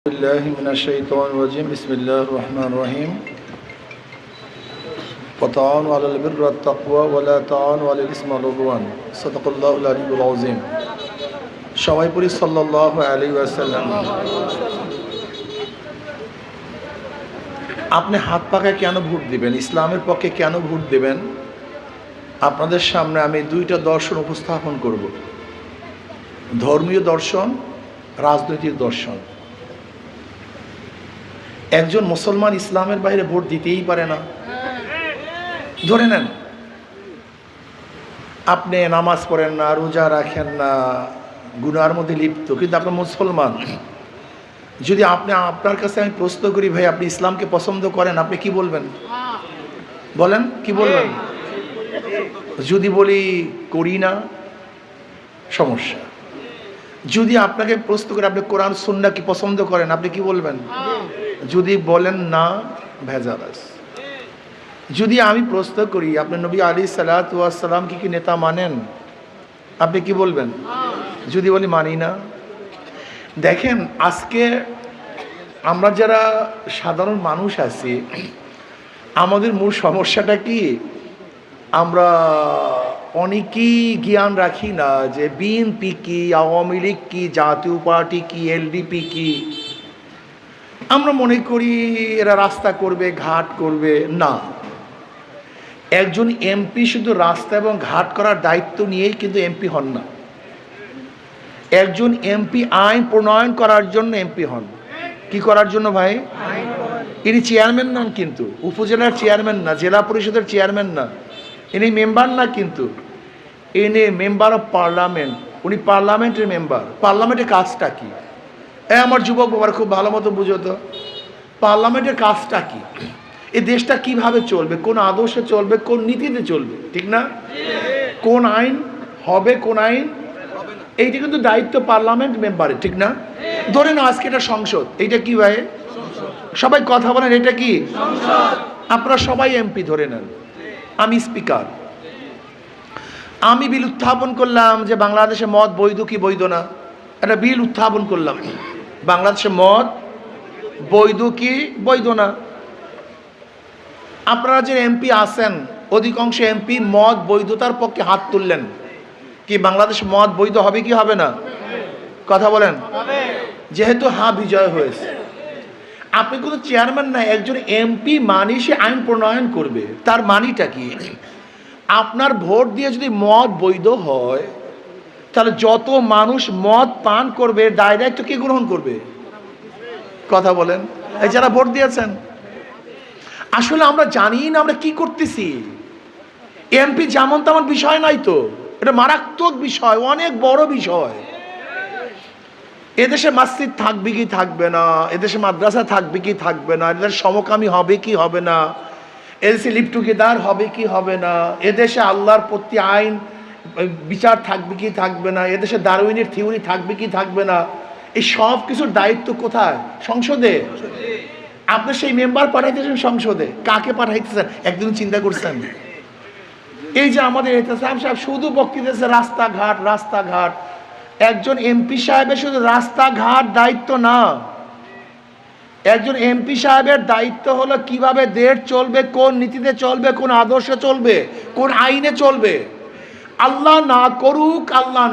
بالله من الشيطان الرجيم بسم الله الرحمن الرحيم وتعاونوا على البر والتقوى ولا تعاونوا على الإثم والعدوان صدق الله العلي العظيم সবাই পড়ি সাল্লাল্লাহু আলাইহি ওয়াসাল্লাম। আপনি হাত পাকায় কেন ভোট দিবেন, ইসলামের পক্ষে কেন ভোট দিবেন? আপনাদের সামনে আমি দুইটা দর্শন উপস্থাপন করব, ধর্মীয় দর্শন, রাজনৈতিক দর্শন। একজন মুসলমান ইসলামের বাইরে ভোট দিতেই পারে না। ধরে নেন আপনি নামাজ পড়েন না, রোজা রাখেন না, গুনার মধ্যে লিপ্ত, কিন্তু আপনি মুসলমান। যদি আপনার কাছে আমি প্রশ্ন করি, ভাই আপনি ইসলামকে পছন্দ করেন, আপনি কি বলবেন? বলেন, কি বলবেন? যদি বলি করি না, সমস্যা। যদি আপনাকে প্রশ্ন করে আপনি কোরআন সুন্নাহ কি পছন্দ করেন, আপনি কি বলবেন? যদি বলেন না, ভেজাল আছে। যদি আমি প্রশ্ন করি আপনি নবী আলাইহিস সালাতু ওয়াস সালাম কি নেতা মানেন, আপনি কি বলবেন? যদি বলি মানি না। দেখেন, আজকে আমরা যারা সাধারণ মানুষ আছি, আমাদের মূল সমস্যাটা কি, আমরা অনেকেই জ্ঞান রাখি না যে বিএনপি কি, আওয়ামী লীগ কি, জাতীয় পার্টি কি, এলডিপি কি। আমরা মনে করি এরা রাস্তা করবে, ঘাট করবে। না, একজন এমপি শুধু রাস্তা এবং ঘাট করার দায়িত্ব নিয়েই কিন্তু এমপি হন না। একজন এমপি আইন প্রণয়ন করার জন্য এমপি হন। কি করার জন্য ভাই? ইনি চেয়ারম্যান নন, কিন্তু উপজেলার চেয়ারম্যান না, জেলা পরিষদের চেয়ারম্যান না, ইনি মেম্বার না, কিন্তু ইনি মেম্বার অফ পার্লামেন্ট। উনি পার্লামেন্টের মেম্বার। পার্লামেন্টের কাজটা কি? আমার যুবক বাবার খুব ভালো মতো বুঝো তো, পার্লামেন্টের কাজটা কি, এই দেশটা কিভাবে চলবে, কোন আদর্শে চলবে, কোন নীতিতে চলবে, ঠিক না? কোন আইন হবে, কোন আইন, এইটা কিন্তু দায়িত্ব পার্লামেন্ট মেম্বারের, ঠিক না? ধরে না আজকে এটা সংসদ, এইটা কি ভাই? সবাই কথা বলেন, এটা কি? আপনারা সবাই এমপি ধরে নেন, আমি স্পিকার। আমি বিল উত্থাপন করলাম যে বাংলাদেশে মদ বৈধ কি বৈধ না, একটা বিল উত্থাপন করলাম, বাংলাদেশে মদ বৈধ কি বৈধ না। আপনারা যে এমপি আছেন, অধিকাংশ এমপি মদ বৈধতার পক্ষে হাত তুললেন। কি বাংলাদেশে মদ বৈধ হবে কি হবে না? কথা বলেন। যেহেতু হ্যাঁ বিজয় হয়েছে, আপনি কোনো চেয়ারম্যান না, একজন এমপি মানি সে আইন প্রণয়ন করবে। তার মানিটা কি? আপনার ভোট দিয়ে যদি মদ বৈধ হয়, তাহলে যত মানুষ মদ পান করবে দায় দায়িত্ব কে গ্রহণ করবে? কথা বলেন। এই যারা ভোট দিয়েছেন, আসলে আমরা জানি না আমরা কি করতেছি। এমপি যেমন তেমন বিষয় নাই তো, এটা মারাত্মক বিষয়, অনেক বড় বিষয়। এদেশে মসজিদ থাকবে কি থাকবে না, এদেশে মাদ্রাসা থাকবে কি থাকবে না, এদেশে সমকামী হবে কি হবে না, এদেশে লিভ টুগেদার হবে কি হবে না, এদেশে আল্লাহর প্রতি আইন বিচার থাকবে কি থাকবে না, এদেশে ডারউইনের থিওরি থাকবে কি থাকবে না, এই সব কিছুর দায়িত্ব কোথায়? সংসদে। আপনি সেই মেম্বার পাঠাইতেছেন সংসদে, কাকে পাঠাইতেছেন একদিন চিন্তা করছেন? এই যে আমাদের সাহেব শুধু বক্তৃতা রাস্তাঘাট রাস্তাঘাট। একজন এমপি সাহেবের শুধু রাস্তাঘাট দায়িত্ব না, একজন এমপি সাহেবের দায়িত্ব হলো কিভাবে দেশ চলবে, কোন নীতিতে চলবে, কোন আদর্শে চলবে, কোন আইনে চলবে। আল্লাহ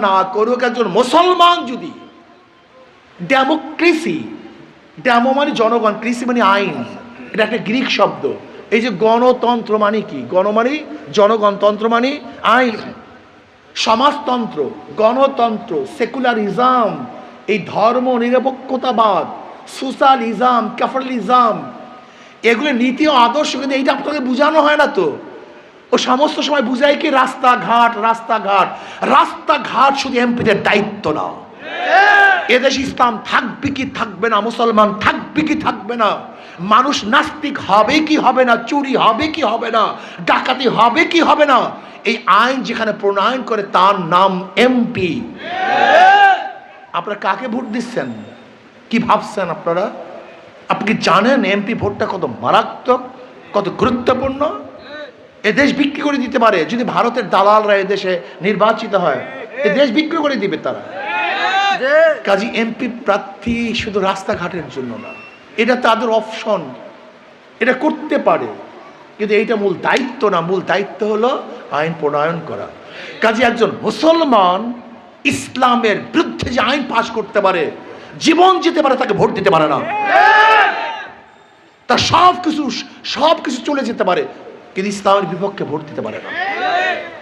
না করুক একজন মুসলমান যদি ডেমোক্রেসি, ডেমো মানে জনগণ, ক্রেসি মানে আইন, এটা একটা গ্রিক শব্দ। এই যে গণতন্ত্র মানে কি? গণ মানে জনগণ, তন্ত্র মানে আইন। সমাজতন্ত্র, গণতন্ত্র, সেকুলারিজম, এই ধর্ম নিরপেক্ষতাবাদ, সোশ্যালিজম, ক্যাপিটালিজম, এগুলো নীতি ও আদর্শ, কিন্তু এইটা আপনাকে বোঝানো হয় না তো। ও সমস্ত সময় বুঝায় কি রাস্তাঘাট রাস্তাঘাট রাস্তাঘাট। শুধু এমপিদের দায়িত্ব না, এদেশে ইসলাম থাকবে কি থাকবে না, মুসলমান থাকবে কি থাকবে না, মানুষ নাস্তিক হবে কি হবে না, চুরি হবে কি হবে না, ডাকাতি হবে কি হবে না, এই আইন যেখানে প্রণয়ন করে তার নাম এমপি। আপনারা কাকে ভোট দিচ্ছেন, কি ভাবছেন আপনারা? আপনি কি জানেন এমপি ভোটটা কত মারাত্মক, কত গুরুত্বপূর্ণ? এদেশ বিক্রি করে দিতে পারে যদি ভারতের দালালরা এদেশে নির্বাচিত হয়, এদেশ বিক্রি করে দিবে তারা। কাজী এমপি প্রার্থী শুধু রাস্তাঘাটের জন্য না, এটা তাদের অপশন, এটা করতে পারে, কিন্তু এইটা মূল দায়িত্ব না। মূল দায়িত্ব হলো আইন প্রণয়ন করা। কাজে একজন মুসলমান ইসলামের বিরুদ্ধে যে আইন পাশ করতে পারে, জীবন যেতে পারে, তাকে ভোট দিতে পারে না। তার সবকিছু চলে যেতে পারে, কিন্তু ইসলামের বিপক্ষে ভোট দিতে পারে না।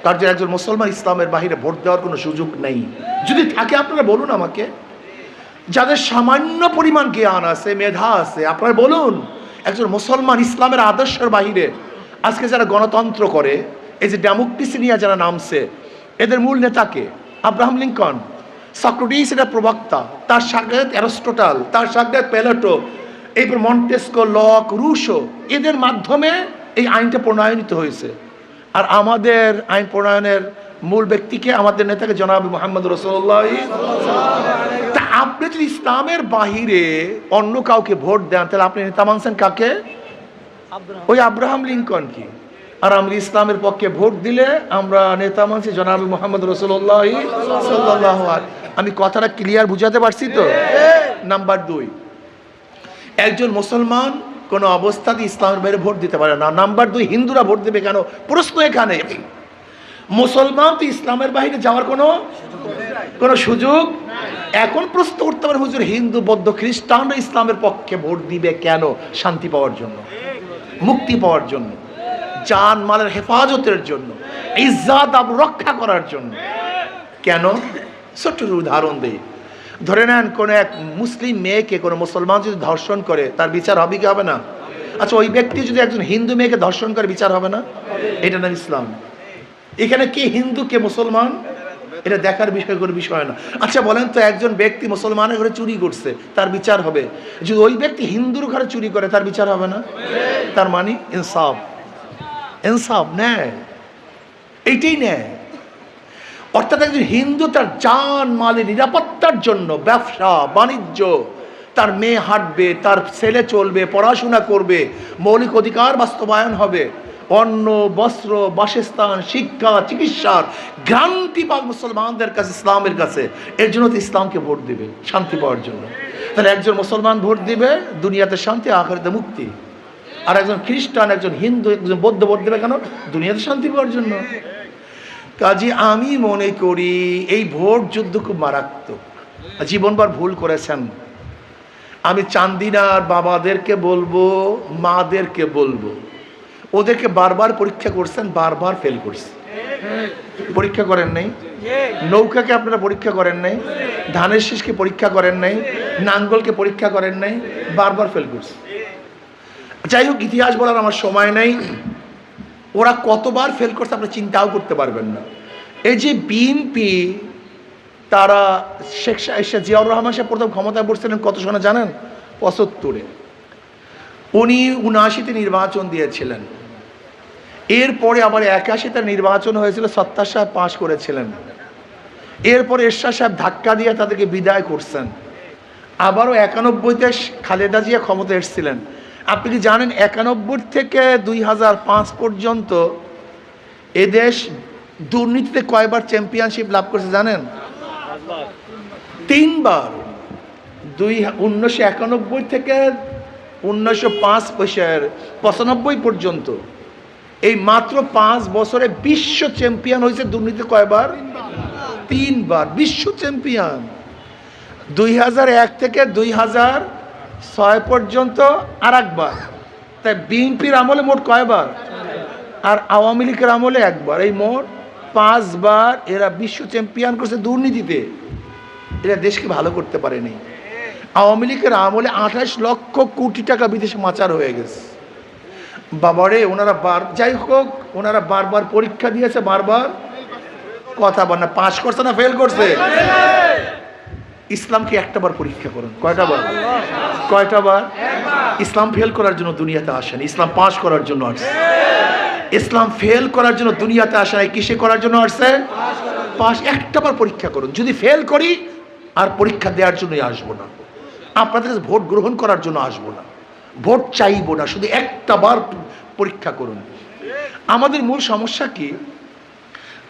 তার যে একজন মুসলমান ইসলামের বাহিরে ভোট দেওয়ার কোনো সুযোগ নেই। যদি থাকে আপনারা বলুন আমাকে, যাদের সামান্য পরিমাণ জ্ঞান আছে, মেধা আছে, আপনারা বলুন একজন মুসলমান ইসলামের আদর্শের বাহিরে আজকে যারা গণতন্ত্র করে, এই যে ডেমোক্রেসি নিয়ে যারা নামছে, এদের মূল নেতাকে আব্রাহাম লিঙ্কন, সক্রেটিস এটা প্রবক্তা, তার সাথে অ্যারিস্টটল, তার সাথে প্লেটো, এরপর মন্টেস্কো, লক, রুশো, এদের মাধ্যমে এই আইনটা প্রণয়নিত হয়েছে। আর আমাদের আইন প্রণয়নের মূল ব্যক্তিকে, আমাদের নেতাকে জনাব মুহাম্মদ রাসূলুল্লাহ। তা আপনি যদি ইসলামের বাহিরে অন্য কাউকে ভোট দেন, তাহলে আপনি নেতা মানছেন কাকে? ওই আব্রাহাম লিঙ্কন কি? আর আমরা ইসলামের পক্ষে ভোট দিলে আমরা নেতা মানছি জনাব মুহাম্মদ রাসূলুল্লাহ সাল্লাল্লাহু আলাইহি। আমি কথাটা ক্লিয়ার বুঝাতে পারছি তো? নাম্বার 2, একজন মুসলমান কোনো অবস্থাতে ইসলামের বাইরে ভোট দিতে পারে না। নাম্বার 2, হিন্দুরা ভোট দেবে কেন? প্রশ্ন এখানে, মুসলমান তো ইসলামের বাইরে যাওয়ার কোনো সুযোগ। এখন প্রশ্ন করতে পারে, হুজুর হিন্দু, বৌদ্ধ, খ্রিস্টানরা ইসলামের পক্ষে ভোট দিবে কেন? শান্তি পাওয়ার জন্য, মুক্তি পাওয়ার জন্য, জান মালের হেফাজতের জন্য, ইজ্জত আবরু রক্ষা করার জন্য। কেন? ছোট্ট উদাহরণ দেই। ধরে নেন কোন এক মুসলিম মেয়েকে কোনো মুসলমান যদি ধর্ষণ করে, তার বিচার হবে কি হবে না? আচ্ছা, ওই ব্যক্তি যদি একজন হিন্দু মেয়েকে ধর্ষণ করে, বিচার হবে না? এটা না ইসলাম। এখানে কে হিন্দু কে মুসলমান এটা দেখার বিষয় না। আচ্ছা বলেন তো, একজন ব্যক্তি মুসলমানের ঘরে চুরি করছে, তার বিচার হবে। যদি ওই ব্যক্তি হিন্দুর ঘরে চুরি করে, তার বিচার হবে না? তার মানে ইনসাফ ন্যায়, এইটাই ন্যায়। অর্থাৎ একজন হিন্দু তার জান মালের নিরাপত্তার জন্য ব্যবসা বাণিজ্য, তার মেয়ে হাঁটবে, তার ছেলে চলবে, পড়াশোনা করবে, মৌলিক অধিকার বাস্তবায়ন হবে, অন্ন, বস্ত্র, বাসস্থান, শিক্ষা, চিকিৎসার গ্যারান্টি পাবে মুসলমানদের কাছে, ইসলামের কাছে। এর জন্য তো ইসলামকে ভোট দিবে, শান্তি পাওয়ার জন্য। তাহলে একজন মুসলমান ভোট দিবে দুনিয়াতে শান্তি, আখিরাতে মুক্তি। আর একজন খ্রিস্টান, একজন হিন্দু, একজন বৌদ্ধ ভোট দেবে কেন? দুনিয়াতে শান্তি পাওয়ার জন্য। কাজে আমি মনে করি এই ভোট যুদ্ধ খুব মারাত্মক। জীবনভর ভুল করেছেন। আমি চান্দিনার বাবাদেরকে বলবো, মাদেরকে বলবো, ওদেরকে বারবার পরীক্ষা করছেন, বারবার ফেল করছে। পরীক্ষা করেন নাই? নৌকাকে আপনারা পরীক্ষা করেন নাই? ধানের শীষকে পরীক্ষা করেন নাই? নাঙ্গলকে পরীক্ষা করেন নাই? বারবার ফেল করছে। যাই হোক, ইতিহাস বলার আমার সময় নেই। ওরা কতবার ফেল করছে আপনি চিন্তাও করতে পারবেন না। এই যে বিএনপি, তারা শেখ জিয়াউর রহমান সাহেব প্রথম ক্ষমতায় বসছিলেন কত সনে জানেন? 75-এ। উনি 79-তে নির্বাচন দিয়েছিলেন। এরপরে আবার 81-তে নির্বাচন হয়েছিল, সত্তার সাহেব পাশ করেছিলেন। এরপরে এরশাদ সাহেব ধাক্কা দিয়ে তাদেরকে বিদায় করছেন। আবারও 91-তে খালেদা জিয়া ক্ষমতা এসেছিলেন। আপনি কি জানেন 91 থেকে 2005 পর্যন্ত এদেশ দুর্নীতিতে কয়বার চ্যাম্পিয়নশিপ লাভ করেছে জানেন? 3বার। 1991 থেকে 1995 পর্যন্ত, এই মাত্র 5 বছরে বিশ্ব চ্যাম্পিয়ন হয়েছে দুর্নীতি কয়বার? 3বার বিশ্ব চ্যাম্পিয়ন। 2001 থেকে 2006 পর্যন্ত আর একবার। তাই বিএনপির আমলে মোট কয়বার? আর আওয়ামী লীগের আমলে একবার। এই মোট 5 বার এরা বিশ্ব চ্যাম্পিয়ন করছে দুর্নীতিতে। এরা দেশকে ভালো করতে পারেনি। আওয়ামী লীগের আমলে 28 লক্ষ কোটি টাকা বিদেশে মাচার হয়ে গেছে। বাবারে, ওনারা যাই হোক, ওনারা বারবার পরীক্ষা দিয়েছে, বারবার কথা বল না, পাশ করছে না ফেল করছে? ইসলামকে একটা বার পরীক্ষা করুন। কয়টা বার? ইসলাম ফেল করার জন্য দুনিয়াতে আসেন, ইসলাম পাশ করার জন্য আসছে। ইসলাম ফেল করার জন্য দুনিয়াতে আসে নাই, কিসে করার জন্য আসছে? পাশ। একটা বার পরীক্ষা করুন। যদি ফেল করি আর পরীক্ষা দেওয়ার জন্যই আসবো না, আপনাদের কাছে ভোট গ্রহণ করার জন্য আসবো না, ভোট চাইবো না, শুধু একটা বার পরীক্ষা করুন। আমাদের মূল সমস্যা কি?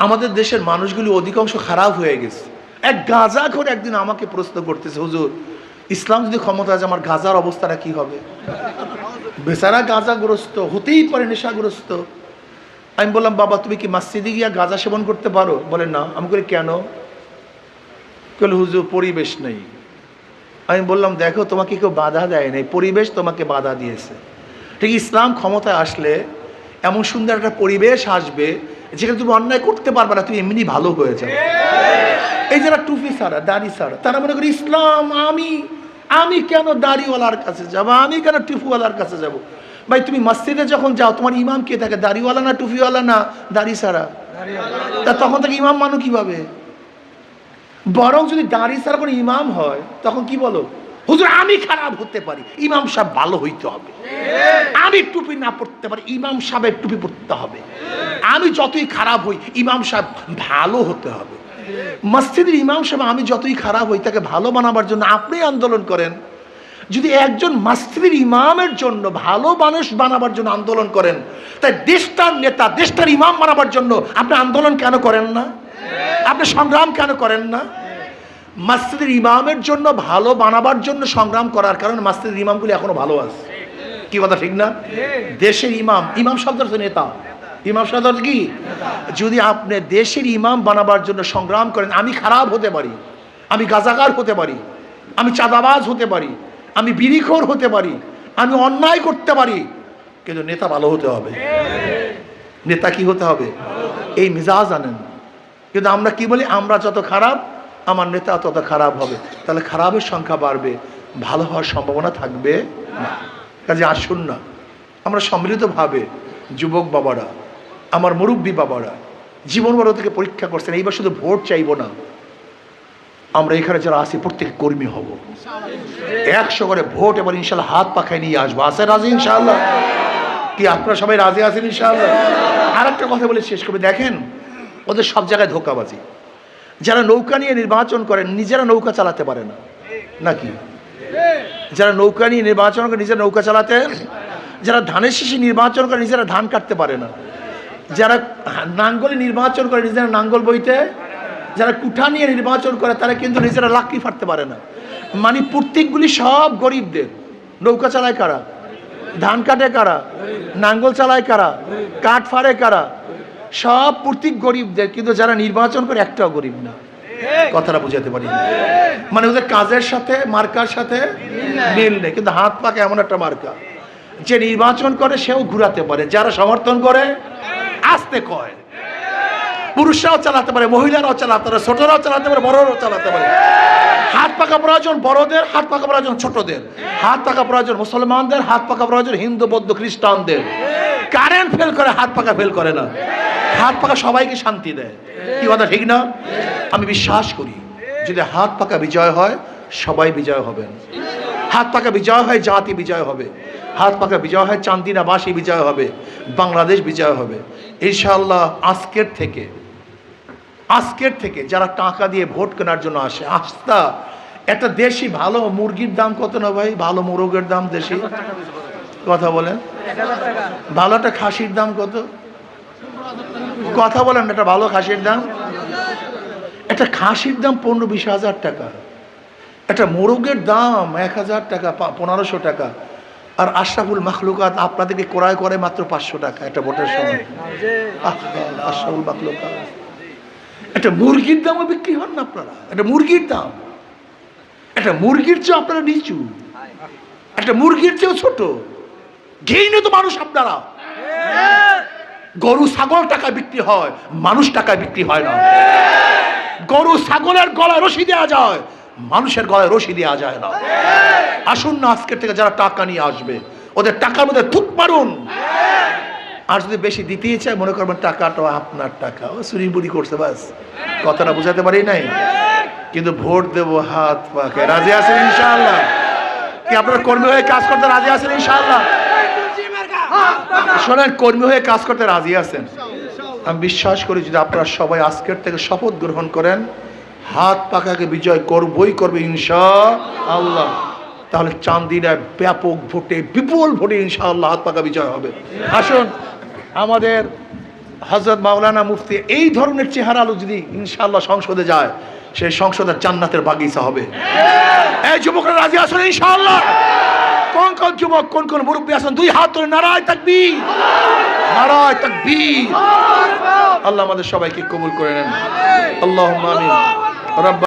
আমাদের দেশের মানুষগুলি অধিকাংশ খারাপ হয়ে গেছে। এক গাঁজাখোর একদিন আমাকে প্রশ্ন করতেছে, হুজুর ইসলাম যদি ক্ষমতা আছে আমার গাঁজার অবস্থাটা কি হবে? বেচারা গাঁজাগ্রস্ত, হতেই পারে নেশাগ্রস্ত। আমি বললাম, বাবা তুমি কি মসজিদে গিয়া গাঁজা সেবন করতে পারো? বলে না। আমি বলি কেন? বলে হুজুর পরিবেশ নেই। আমি বললাম, দেখো তোমাকে কেউ বাধা দেয় নাই, পরিবেশ তোমাকে বাধা দিয়েছে। ঠিক ইসলাম ক্ষমতায় আসলে এমন সুন্দর একটা পরিবেশ আসবে যেখানে তুমি অন্যায় করতে পারবে না, তুমি এমনি ভালো হয়ে যাবে। এই যারা টুপি ছাড়া, দাড়ি ছাড়া, তারা মনে করি ইসলাম, আমি কেন দাড়িওয়ালার কাছে যাব, আমি কেন টুপিওয়ালার কাছে যাব? ভাই তুমি মসজিদে যখন যাও তোমার ইমাম কে থাকে? দাড়িওয়ালা না টুপিওয়ালা না দাড়ি ছাড়া? তা তখন থেকে ইমাম মানো কিভাবে? বরং যদি দাড়ি ছাড়া কোনো ইমাম হয় তখন কি বলো? হুজুর আমি খারাপ হতে পারি, ইমাম সাহেব ভালো হইতে হবে। আমি টুপি না পড়তে পারি, ইমাম সাহেবের টুপি পড়তে হবে। আমি যতই খারাপ হই, ইমাম সাহেব ভালো হতে হবে। মসজিদের ইমাম সাহেব আমি যতই খারাপ হই, তাকে ভালো বানাবার জন্য আপনি আন্দোলন করেন। যদি একজন মসজিদের ইমামের জন্য ভালো মানুষ বানাবার জন্য আন্দোলন করেন, তাই দেশটার নেতা, দেশটার ইমাম বানাবার জন্য আপনি আন্দোলন কেন করেন না? আপনি সংগ্রাম কেন করেন না? মসজিদের ইমামের জন্য ভালো বানাবার জন্য সংগ্রাম করার কারণে মসজিদের ইমামগুলি এখনো ভালো আছে। কি কথা ঠিক না? দেশের ইমাম, ইমাম শব্দ নেতা, ইমাম শব্দ কি? যদি আপনি দেশের ইমাম বানাবার জন্য সংগ্রাম করেন, আমি খারাপ হতে পারি, আমি গাজাগার হতে পারি, আমি চাঁদাবাজ হতে পারি, আমি বিড়িখোর হতে পারি, আমি অন্যায় করতে পারি, কিন্তু নেতা ভালো হতে হবে। নেতা কি হতে হবে? এই মিজাজ আনেন। কিন্তু আমরা কি বলি? আমরা যত খারাপ আমার নেতা তত খারাপ হবে। তাহলে খারাপের সংখ্যা বাড়বে, ভালো হওয়ার সম্ভাবনা থাকবে না। কাজে আসুন না আমরা সম্মিলিতভাবে, যুবক বাবারা, আমার মুরব্বী বাবারা, জীবন বড় থেকে পরীক্ষা করছেন, এইবার শুধু ভোট চাইব না, আমরা এখানে যারা আসি প্রত্যেক কর্মী হব, 100 করে ভোট এবার ইনশাল্লাহ হাত পাখায় নিয়ে আসবো। আছে রাজি ইনশাআল্লাহ? কি আপনারা সবাই রাজি আছেন ইনশাআল্লাহ? আর একটা কথা বলে শেষ করবে, দেখেন ওদের সব জায়গায় ধোঁকাবাজি। যারা নৌকা নিয়ে নির্বাচন করেন নিজেরা নৌকা চালাতে পারে না নাকি? যারা নৌকা নিয়ে নির্বাচন করে নিজেরা নৌকা চালাতে, যারা ধানের শীষে নির্বাচন করে নিজেরা ধান কাটতে পারে না, যারা নাঙ্গলে নির্বাচন করে নিজেরা নাঙ্গল বইতে, যারা কুঠা নিয়ে নির্বাচন করে তারা কিন্তু নিজেরা লাকড়ি ফাটতে পারে না। মানে প্রত্যেকগুলি সব গরিবদের। নৌকা চালায় কারা? ধান কাটে কারা? নাঙ্গল চালায় কারা? কাঠ ফাড়ে কারা? সব প্রত্যেক গরিবদের, কিন্তু যারা নির্বাচন করে একটাও গরিব না। কথাটা বুঝাতে পারি না? মানে ওদের কাজের সাথে মার্কার সাথে মিল নেই, কিন্তু হাত পাকে এমন একটা মার্কা, যে নির্বাচন করে সেও ঘুরাতে পারে, যারা সমর্থন করে আসতে কয়। পুরুষরাও চালাতে পারে, মহিলারাও চালাতে পারে, ছোটরাও চালাতে পারে, বড়রাও চালাতে পারে। হাত পাকা প্রয়োজন বড়দের, হাত পাকা প্রয়োজন ছোটদের, হাত পাকা প্রয়োজন মুসলমানদের, হাত পাকা প্রয়োজন হিন্দু বৌদ্ধ খ্রিস্টানদের। কারেন্ট ফেল করে, হাত পাকা ফেল করে না। হাত পাকা সবাইকে শান্তি দেয়। কি কথা ঠিক না? আমি বিশ্বাস করি যদি হাত পাকা বিজয় হয় সবাই বিজয় হবেন। হাত পাকা বিজয় হয় জাতি বিজয় হবে, হাত পাকা বিজয় হয় চান্দিনাবাসী বিজয় হবে, বাংলাদেশ বিজয় হবে ইনশাআল্লাহ। আজকের থেকে যারা টাকা দিয়ে ভোট কেনার জন্য আসে, আস্থা একটা দেশি ভালো মুরগির দাম কত না ভাই? ভালো মোরগের দাম দেশি কথা বলেন। ভালো একটা খাসির দাম কত? কথা বলেন। একটা ভালো খাসির দাম, একটা খাসির দাম 15-20 হাজার টাকা, একটা মোরগের দাম 1000 টাকা, 1500 টাকা। আর আশরাফুল মাখলুকাত আপনাদেরকে ক্রয় করে মাত্র 500 টাকা একটা ভোটের সময়। আশরাফুল মাখলুকাত একটা মুরগির দামও বিক্রি হন না আপনারা। একটা মুরগির দাম, একটা মুরগির চেয়ে আপনারা নিচু, একটা মুরগির চেয়েও ছোট। ঘেইনে তো মানুষ আপনারা। গরু ছাগল টাকা বিক্রি হয়, মানুষ টাকা বিক্রি হয় না। গরু ছাগলের গলায় রশি দেওয়া যায়, মানুষের গলায় রশি দেওয়া যায় না। আসুন না আজকের থেকে যারা টাকা নিয়ে আসবে ওদের টাকার মধ্যে থুক মারুন। আর যদি বেশি দিতেই চায় মনে করবেন টাকাটা আপনার টাকা, ও চুরি বুড়ি করছে, বাস। কথাটা বুঝাতে পারি নাই? কিন্তু ভোট দেব হাত পাকে। রাজি আছেন ইনশাআল্লাহ? কি আপনারা কর্মী হয়ে কাজ করতে রাজি আছেন ইনশাআল্লাহ? শোনেন, কর্মী হয়ে কাজ করতে রাজি আছেন? আমি বিশ্বাস করি যদি আপনারা সবাই আজকের থেকে শপথ গ্রহণ করেন হাত পাকাকে বিজয় করবই করবে ইনশাআল্লাহ, তাহলে চান্দিনায় ব্যাপক ভোটে, বিপুল ভোটে ইনশাআল্লাহ হাত পাকা বিজয় হবে। আসুন আমাদের হযরত মাওলানা মুফতি এই ধরনের চেহারা আলো যদি ইনশাআল্লাহ সংসদে যায় সেই সংসদ আর জান্নাতের বাগিচা হবে। এই যুবকরা রাজি আছেন ইনশাআল্লাহ? কোন কোন যুবক, কোন কোন মুরব্বী আছেন, দুই হাত তুলে নারায়ে তাকবীর, নারায়ে তাকবীর। আল্লাহ আমাদের সবাইকে কবুল করে নেন। আল্লাহুম্মা আমিন। রব্বা